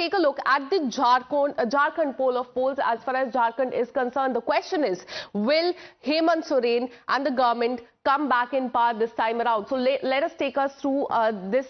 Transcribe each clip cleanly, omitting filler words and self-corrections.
take a look at the Jharkhand poll of polls. As far as Jharkhand is concerned, the question is, will Hemant Soren and the government come back in power this time around? So let us take us through this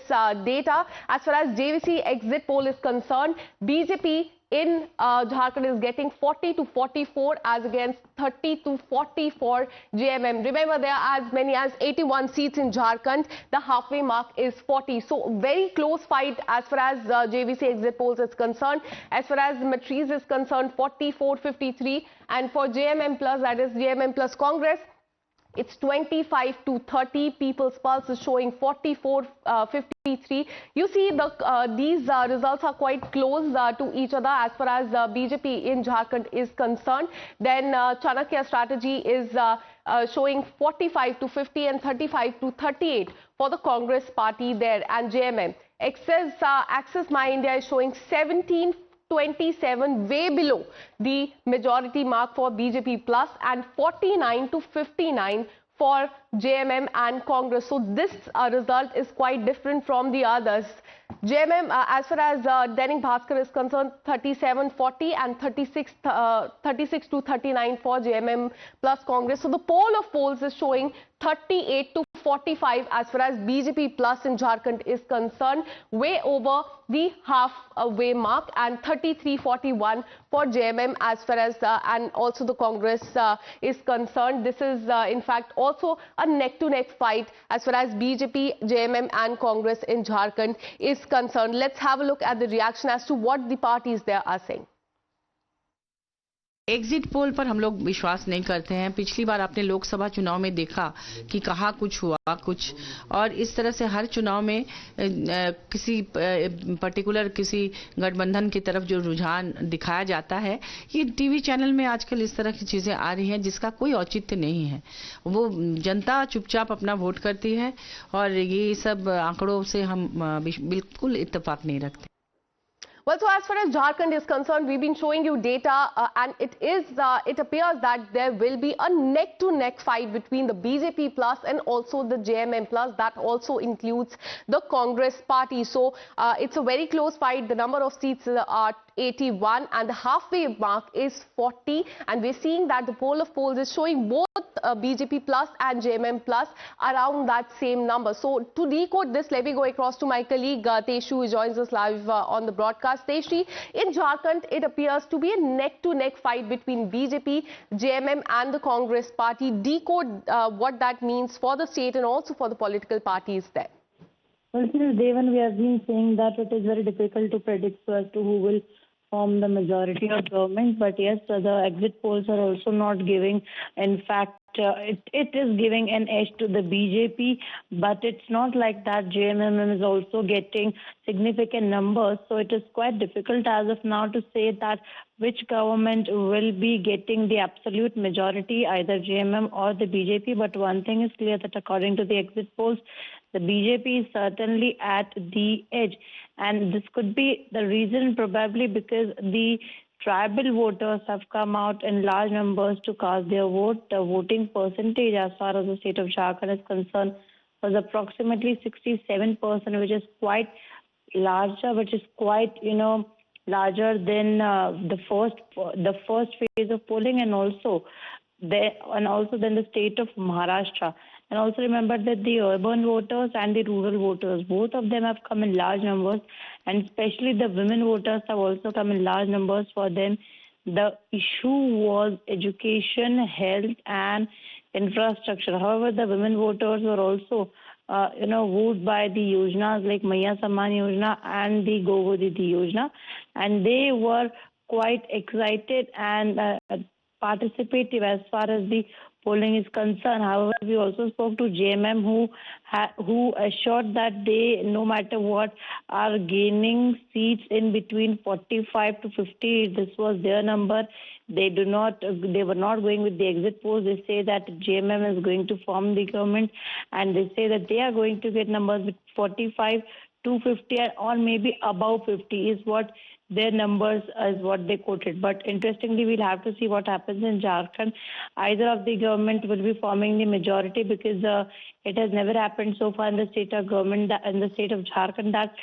data. As far as JVC exit poll is concerned, BJP in Jharkhand is getting 40 to 44 as against 30 to 40 for JMM. Remember, there are as many as 81 seats in Jharkhand. The halfway mark is 40. So very close fight as far as JVC exit polls is concerned. As far as Matriz is concerned, 44-53. And for JMM plus, that is JMM plus Congress, it's 25 to 30. People's Pulse is showing 44-53. You see, these results are quite close to each other as far as BJP in Jharkhand is concerned. Then Chanakya strategy is showing 45 to 50 and 35 to 38 for the Congress party there, and JMM. Access My India is showing 17-27, way below the majority mark for BJP plus, and 49 to 59 for JMM and Congress. So this result is quite different from the others. JMM, as far as Dainik Bhaskar is concerned, 37-40 and 36 to 39 for JMM plus Congress. So the poll of polls is showing 38 to 45 as far as BJP plus in Jharkhand is concerned, way over the halfway mark, and 33-41 for JMM as far as and also the Congress is concerned. This is in fact also a neck-to-neck fight as far as BJP, JMM and Congress in Jharkhand is concerned. Let's have a look at the reaction as to what the parties there are saying. Exit poll पर हम लोग विश्वास नहीं करते हैं। पिछली बार आपने लोकसभा चुनाव में देखा कि कहाँ कुछ हुआ कुछ, और इस तरह से हर चुनाव में किसी पर्टिकुलर किसी गठबंधन की तरफ जो रुझान दिखाया जाता है, ये टीवी चैनल में आजकल इस तरह की चीजें आ रही हैं जिसका कोई औचित्य नहीं है। वो जनता चुपचाप अपना वोट करती है, और ये सब आंकड़ों से हम बिल्कुल इत्तेफाक नहीं रखते। Well, so as far as Jharkhand is concerned, we've been showing you data, and it appears that there will be a neck-to-neck fight between the BJP plus and also the JMM plus. That also includes the Congress party. So it's a very close fight. The number of seats are 81 and the halfway mark is 40, and we're seeing that the poll of polls is showing both BJP plus and JMM plus around that same number. So to decode this, let me go across to my colleague Teshu, who joins us live on the broadcast. Teshi, in Jharkhand, it appears to be a neck-to-neck fight between BJP, JMM and the Congress party. Decode what that means for the state and also for the political parties there. Well, since day one, we have been saying that it is very difficult to predict as to who will form the majority of government. But yes, the exit polls are also not giving. In fact, it is giving an edge to the BJP, but it's not like that. JMM is also getting significant numbers, so it is quite difficult as of now to say that which government will be getting the absolute majority, either JMM or the BJP. But one thing is clear, that according to the exit polls, the BJP is certainly at the edge, and this could be the reason, probably because the tribal voters have come out in large numbers to cast their vote. The voting percentage as far as the state of Jharkhand is concerned was approximately 67%, which is quite larger, which is quite, larger than the first phase of polling, and also then the state of Maharashtra. And also remember that the urban voters and the rural voters, both of them have come in large numbers, and especially the women voters have also come in large numbers. For them, the issue was education, health and infrastructure. However, the women voters were also wooed by the Yojnas like Maiya Samman Yojana and the Gogo Didi Yojana, and they were quite excited and participative as far as the polling is concerned. However, we also spoke to JMM, who assured that they, no matter what, are gaining seats in between 45 to 50. This was their number. They were not going with the exit polls. They say that JMM is going to form the government, and they say that they are going to get numbers with 45 to 50 or maybe above 50 is what their numbers is what they quoted. But interestingly, we'll have to see what happens in Jharkhand. Either of the government will be forming the majority, because it has never happened so far in the state of government, in the state of Jharkhand, that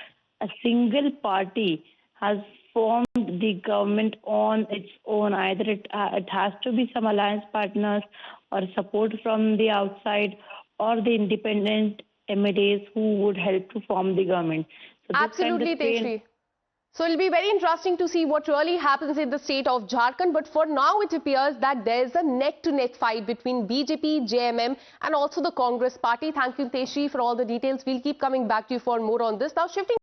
a single party has formed the government on its own. Either it has to be some alliance partners or support from the outside, or the independent MLAs who would help to form the government. So Absolutely, Tejashree. So it'll be very interesting to see what really happens in the state of Jharkhand. But for now, it appears that there's a neck-to-neck fight between BJP, JMM and also the Congress party. Thank you, Tejashree, for all the details. We'll keep coming back to you for more on this. Now, shifting